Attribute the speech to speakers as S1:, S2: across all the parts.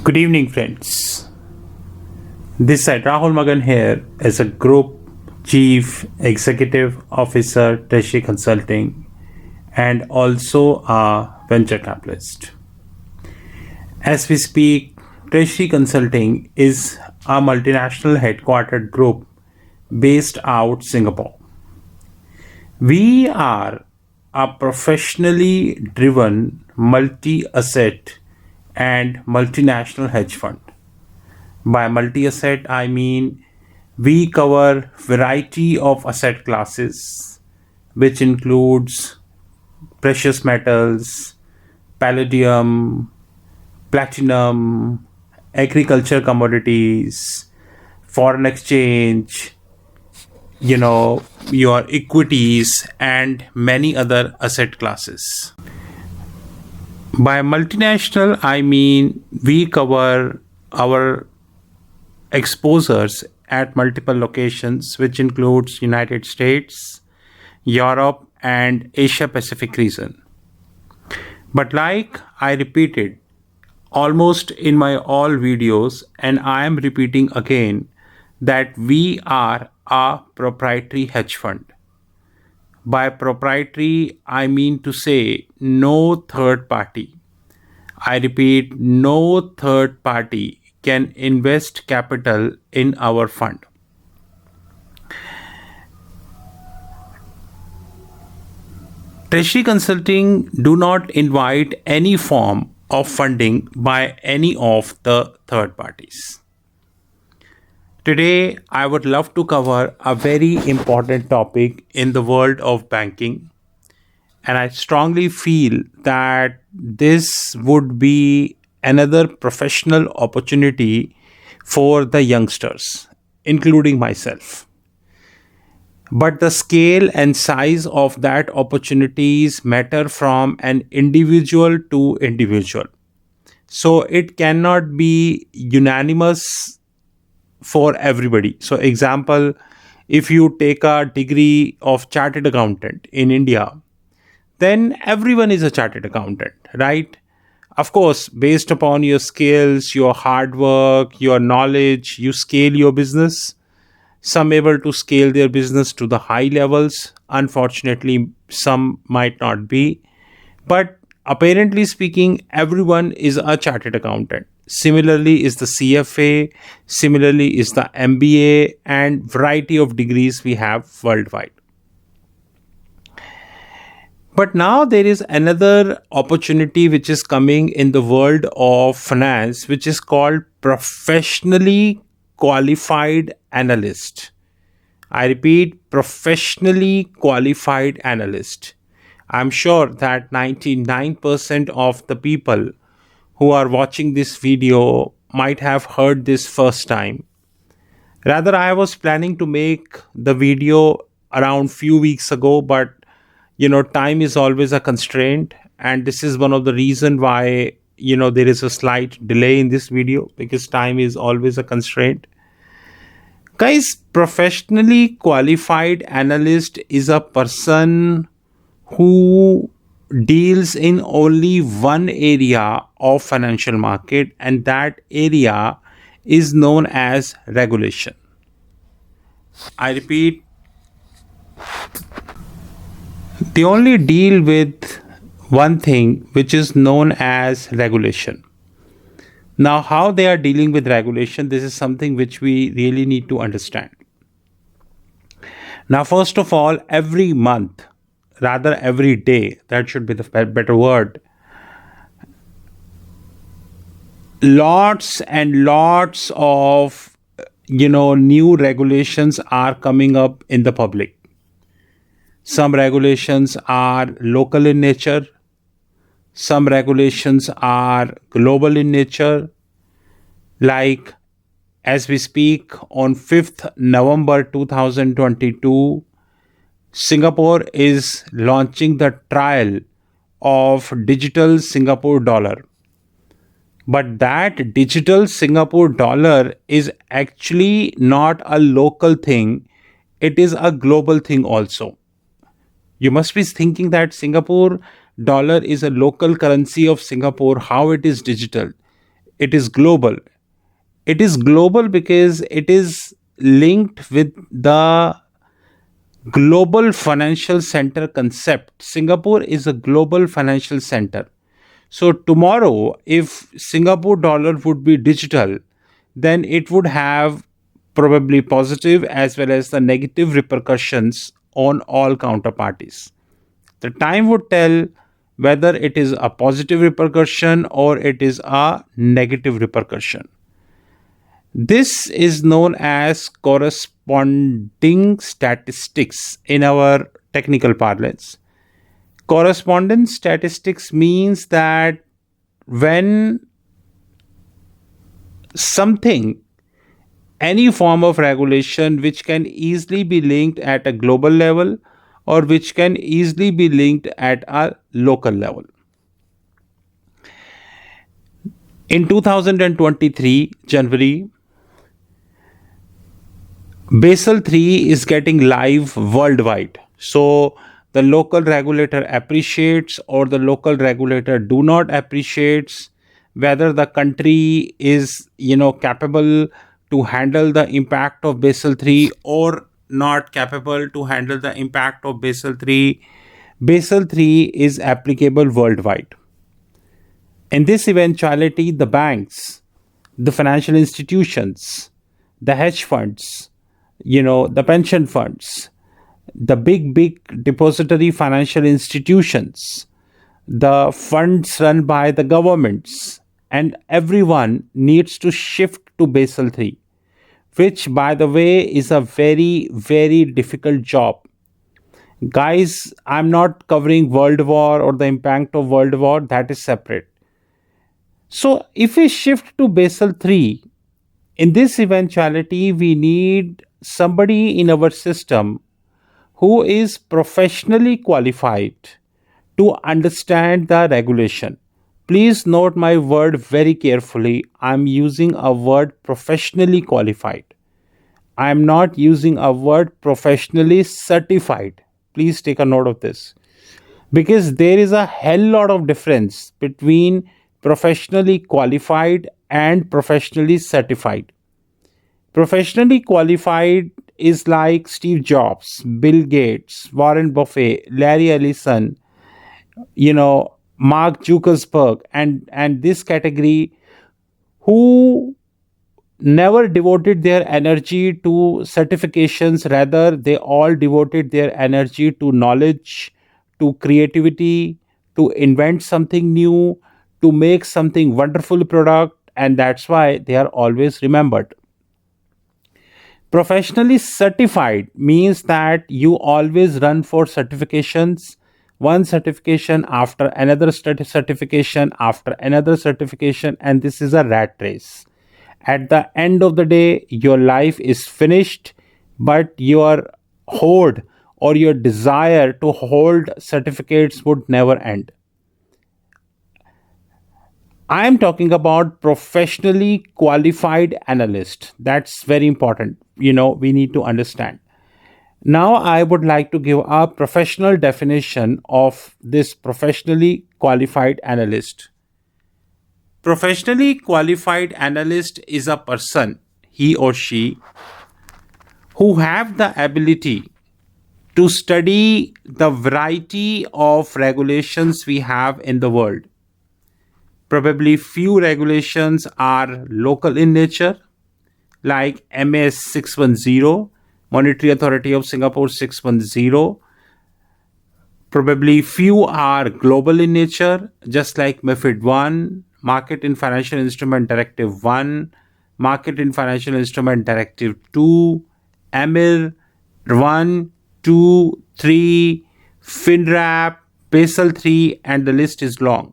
S1: Good evening, friends. This side Rahul Magan here as a Group Chief Executive Officer, Treasury Consulting, and also a venture capitalist. As we speak, Treasury Consulting is a multinational headquartered group based out Singapore. We are a professionally driven multi-asset and multinational hedge fund. By multi-asset, I mean we cover variety of asset classes, which includes precious metals, palladium, platinum, agriculture commodities, foreign exchange, your equities, and many other asset classes. By multinational, I mean we cover our exposures at multiple locations, which includes United States, Europe, and Asia Pacific region. But like I repeated almost in my all videos, and I am repeating again that we are a proprietary hedge fund. By proprietary, I mean to say no third party. I repeat, no third party can invest capital in our fund. Treasury Consulting do not invite any form of funding by any of the third parties. Today, I would love to cover a very important topic in the world of banking. And I strongly feel that this would be another professional opportunity for the youngsters, including myself. But the scale and size of that opportunities matter from an individual to individual. So it cannot be unanimous for everybody. So example, if you take a degree of chartered accountant in India, then everyone is a chartered accountant, right? Of course, based upon your skills, your hard work, your knowledge, you scale your business. Some able to scale their business to the high levels. Unfortunately, some might not be. But apparently speaking, everyone is a chartered accountant. Similarly is the CFA, similarly is the MBA, and variety of degrees we have worldwide. But now there is another opportunity which is coming in the world of finance, which is called professionally qualified analyst. I repeat, professionally qualified analyst. I'm sure that 99% of the people who are watching this video might have heard this first time. Rather, I was planning to make the video around few weeks ago, but time is always a constraint, and this is one of the reason why there is a slight delay in this video, because time is always a constraint. Guys, professionally qualified analyst is a person who deals in only one area of financial market, and that area is known as regulation. I repeat, they only deal with one thing, which is known as regulation. Now, how they are dealing with regulation, this is something which we really need to understand. Now, first of all, every month, rather every day, that should be the better word, lots and lots of new regulations are coming up in the public. Some regulations are local in nature. Some regulations are global in nature. Like, as we speak, on 5th November 2022, Singapore is launching the trial of digital Singapore dollar. But that digital Singapore dollar is actually not a local thing. It is a global thing also. You must be thinking that Singapore dollar is a local currency of Singapore, how it is digital. it is global. It is global because it is linked with the global financial center concept. Singapore is a global financial center. So tomorrow, if Singapore dollar would be digital, then it would have probably positive as well as the negative repercussions on all counterparties. The time would tell whether it is a positive repercussion or it is a negative repercussion. This is known as corresponding statistics in our technical parlance. Correspondence statistics means that when something, any form of regulation which can easily be linked at a global level or which can easily be linked at a local level. In 2023 January, Basel 3 is getting live worldwide. So the local regulator appreciates or the local regulator do not appreciates whether the country is capable to handle the impact of Basel 3 or not capable to handle the impact of Basel 3. Basel 3 is applicable worldwide. In this eventuality, the banks, the financial institutions, the hedge funds, the pension funds, the big depository financial institutions, the funds run by the governments, and everyone needs to shift to Basel 3, which, by the way, is a very, very difficult job. Guys, I'm not covering World War or the impact of World War, that is separate. So, if we shift to Basel 3, in this eventuality, we need somebody in our system who is professionally qualified to understand the regulation. Please note my word very carefully. I'm using a word professionally qualified. I'm not using a word professionally certified. Please take a note of this. Because there is a hell lot of difference between professionally qualified and professionally certified. Professionally qualified is like Steve Jobs, Bill Gates, Warren Buffett, Larry Ellison, Mark Zuckerberg, and this category, who never devoted their energy to certifications. Rather, they all devoted their energy to knowledge, to creativity, to invent something new, to make something wonderful product, and that's why they are always remembered. Professionally certified means that you always run for certifications, one certification after another certification after another certification, and this is a rat race. At the end of the day, your life is finished, but your hoard or your desire to hold certificates would never end. I am talking about professionally qualified analyst. That's very important. We need to understand. Now, I would like to give a professional definition of this professionally qualified analyst. Professionally qualified analyst is a person, he or she, who have the ability to study the variety of regulations we have in the world. Probably few regulations are local in nature, like MS 610, Monetary Authority of Singapore 610. Probably few are global in nature, just like MiFID 1, Market in Financial Instrument Directive 1, Market in Financial Instrument Directive 2, EMIR 1, 2, 3, FINRAP, Basel 3, and the list is long.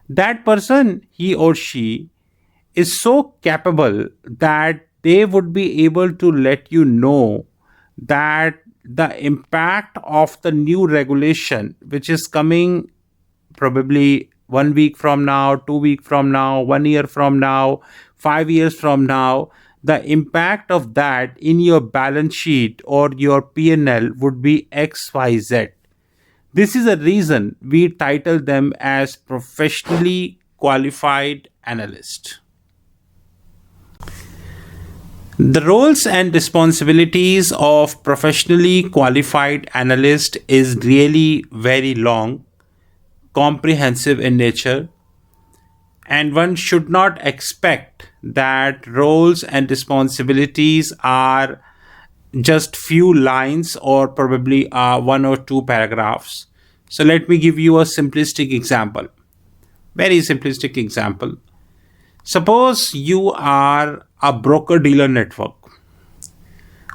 S1: That person, he or she, is so capable that they would be able to let you know that the impact of the new regulation, which is coming probably 1 week from now, 2 weeks from now, 1 year from now, 5 years from now, the impact of that in your balance sheet or your P&L would be XYZ. This is a reason we title them as professionally qualified analyst. The roles and responsibilities of professionally qualified analyst is really very long, comprehensive in nature, and one should not expect that roles and responsibilities are just few lines or probably one or two paragraphs. So let me give you a simplistic example. Very simplistic example. Suppose you are a broker dealer network,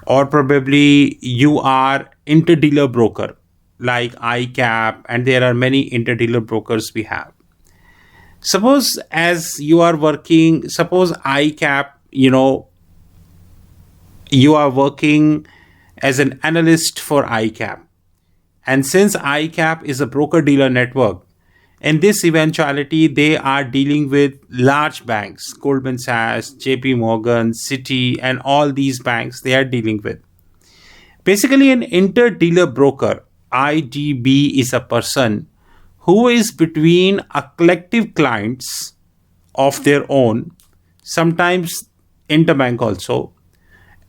S1: or probably you are interdealer broker like ICAP, and there are many interdealer brokers we have. Suppose as you are working, suppose ICAP, you are working as an analyst for ICAP. And since ICAP is a broker dealer network, in this eventuality, they are dealing with large banks, Goldman Sachs, JP Morgan, Citi, and all these banks they are dealing with. Basically, an interdealer broker, IDB, is a person who is between a collective clients of their own, sometimes interbank also,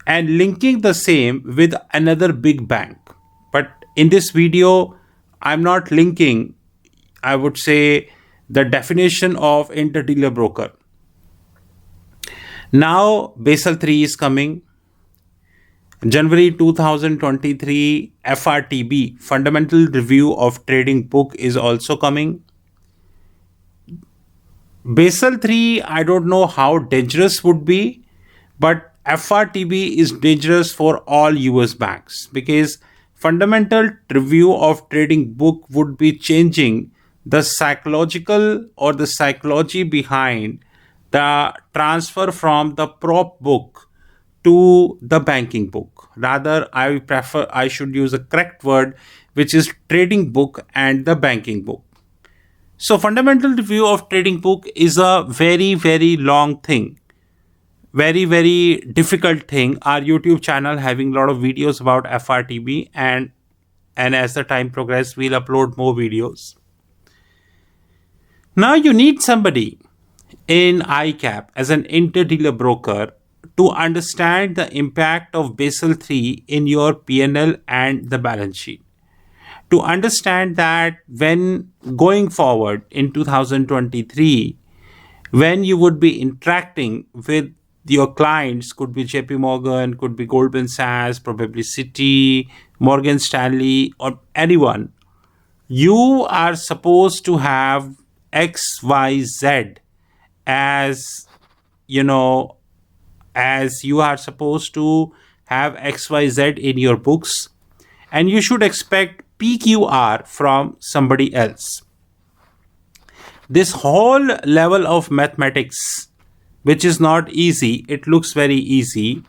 S1: and linking the same with another big bank. But in this video, I'm not linking, I would say, the definition of interdealer broker. Now, Basel III is coming. January 2023, FRTB, Fundamental Review of Trading Book, is also coming. Basel III, I don't know how dangerous would be, but FRTB is dangerous for all US banks because Fundamental Review of Trading Book would be changing the psychological or the psychology behind the transfer from the prop book to the banking book. Rather, I should use a correct word, which is trading book and the banking book. So fundamental review of trading book is a very, very long thing. Very, very difficult thing. Our YouTube channel having a lot of videos about FRTB, and as the time progresses, we'll upload more videos. Now you need somebody in ICAP as an interdealer broker to understand the impact of Basel III in your P&L and the balance sheet. To understand that when going forward in 2023, when you would be interacting with your clients, could be JP Morgan, could be Goldman Sachs, probably Citi, Morgan Stanley, or anyone, you are supposed to have XYZ as, as you are supposed to have XYZ in your books, and you should expect PQR from somebody else. This whole level of mathematics, which is not easy, it looks very easy,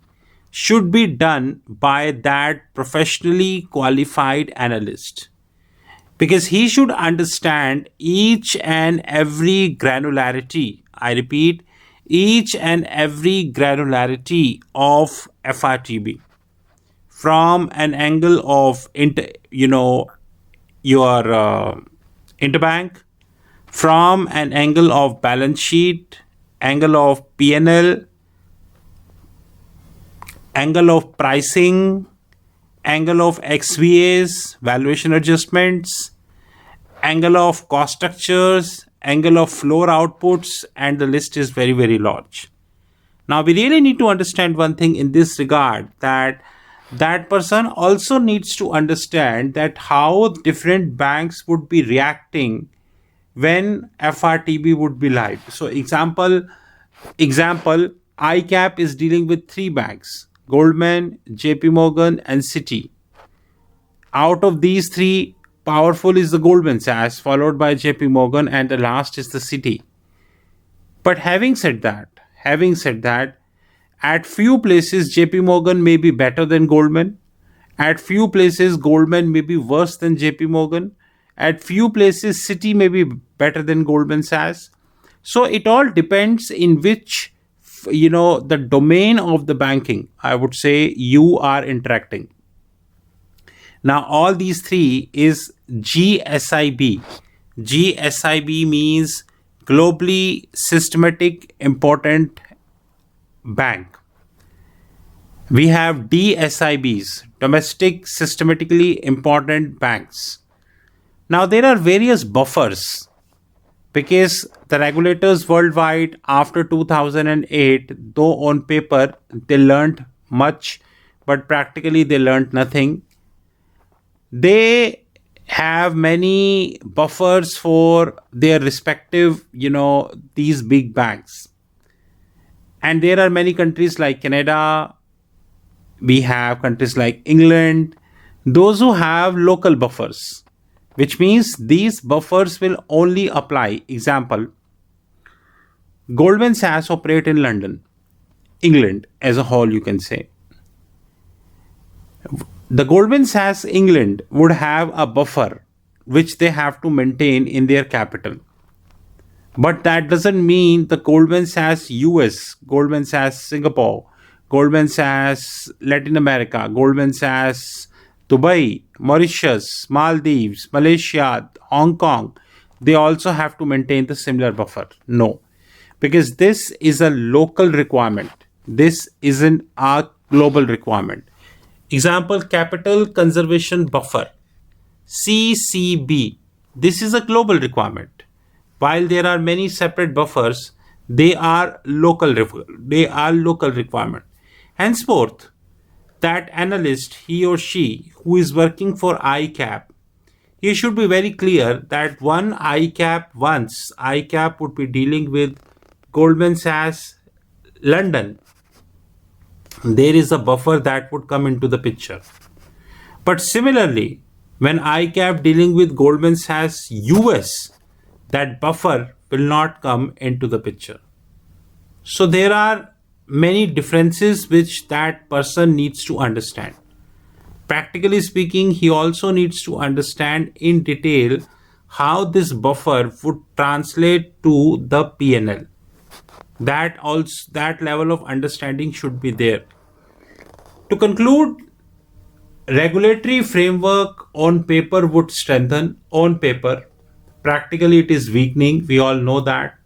S1: should be done by that professionally qualified analyst. Because he should understand each and every granularity, I repeat, each and every granularity of FRTB from an angle of your interbank, from an angle of balance sheet, angle of P&L, angle of pricing, angle of XVAs, valuation adjustments, angle of cost structures, angle of floor outputs, and the list is very, very large. Now, we really need to understand one thing in this regard, that person also needs to understand that how different banks would be reacting when FRTB would be live. So example, ICAP is dealing with three banks, Goldman, JP Morgan, and Citi. Out of these three, powerful is the Goldman Sachs, followed by JP Morgan, and the last is the Citi. But having said that, at few places JP Morgan may be better than Goldman. At few places Goldman may be worse than JP Morgan. At few places Citi may be better than Goldman Sachs. So it all depends in which, the domain of the banking, I would say, you are interacting. Now, all these three is GSIB. GSIB means globally systematic important bank. We have DSIBs, domestic systematically important banks. Now, there are various buffers because the regulators worldwide after 2008, though on paper they learned much, but practically they learned nothing. They have many buffers for their respective, these big banks. And there are many countries like Canada, we have countries like England, those who have local buffers, which means these buffers will only apply. Example, Goldman Sachs operate in London, England as a whole, you can say. The Goldman Sachs England would have a buffer which they have to maintain in their capital. But that doesn't mean the Goldman Sachs US, Goldman Sachs Singapore, Goldman Sachs Latin America, Goldman Sachs Dubai, Mauritius, Maldives, Malaysia, Hong Kong, they also have to maintain the similar buffer. No, because this is a local requirement. This isn't a global requirement. Example, Capital Conservation Buffer, CCB. This is a global requirement. While there are many separate buffers, they are local. They are local requirement. Henceforth, that analyst, he or she, who is working for ICAP, he should be very clear that once ICAP would be dealing with Goldman Sachs London, there is a buffer that would come into the picture. But similarly, when ICAP dealing with Goldman Sachs US, that buffer will not come into the picture. So there are many differences which that person needs to understand. Practically speaking, he also needs to understand in detail how this buffer would translate to the P&L. That level of understanding should be there. To conclude, regulatory framework on paper would strengthen. On paper, practically it is weakening. We all know that,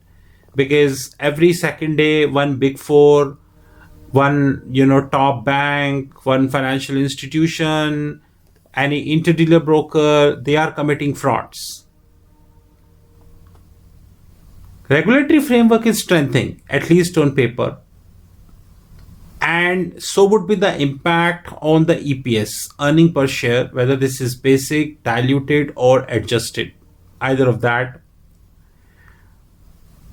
S1: because every second day one big four, one top bank, one financial institution, any interdealer broker, they are committing frauds. Regulatory framework is strengthening, at least on paper, and so would be the impact on the EPS, earning per share, whether this is basic, diluted, or adjusted, either of that.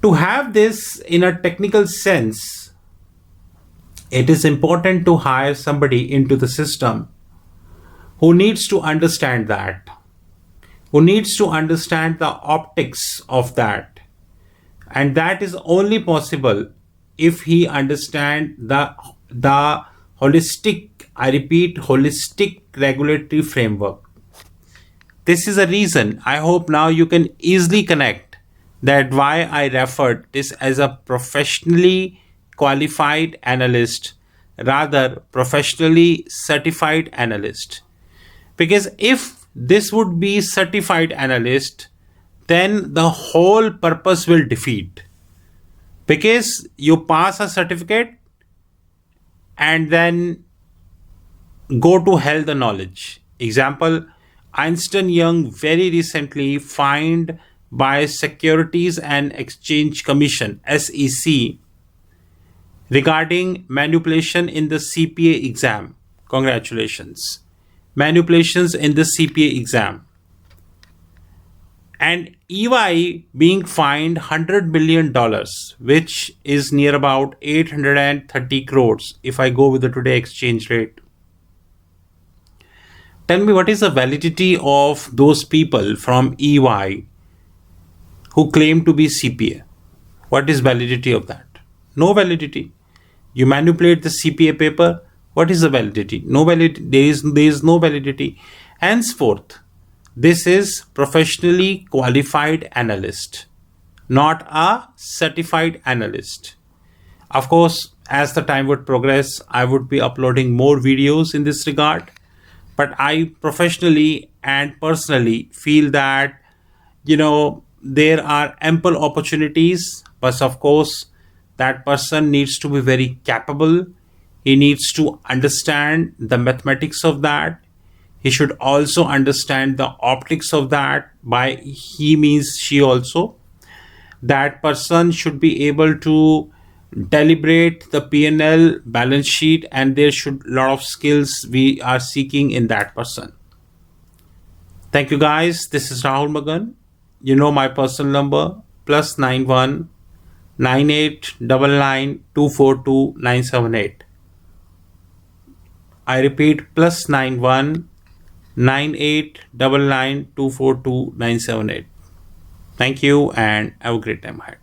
S1: To have this in a technical sense, it is important to hire somebody into the system who needs to understand that, who needs to understand the optics of that. And that is only possible if he understands the holistic, I repeat, holistic regulatory framework. This is a reason I hope now you can easily connect that why I referred this as a professionally qualified analyst, rather professionally certified analyst. Because if this would be certified analyst, then the whole purpose will defeat. Because you pass a certificate and then go to hell the knowledge. Example, Ernst & Young very recently fined by Securities and Exchange Commission, SEC, regarding manipulation in the CPA exam. Congratulations. Manipulations in the CPA exam. And EY being fined $100 million, which is near about 830 crores if I go with the today exchange rate. Tell me, what is the validity of those people from EY who claim to be CPA? What is validity of that? No validity. You manipulate the CPA paper. What is the validity? No validity. There is no validity. Henceforth, this is professionally qualified analyst, not a certified analyst. Of course, as the time would progress, I would be uploading more videos in this regard. But I professionally and personally feel that, there are ample opportunities, but of course, that person needs to be very capable. He needs to understand the mathematics of that. He should also understand the optics of that. By he means she also. That person should be able to deliberate the P&L balance sheet, and there should lot of skills we are seeking in that person. Thank you guys. This is Rahul Magan. You know my personal number +91 9899242978. I repeat +91 9899242978. Thank you and have a great time ahead.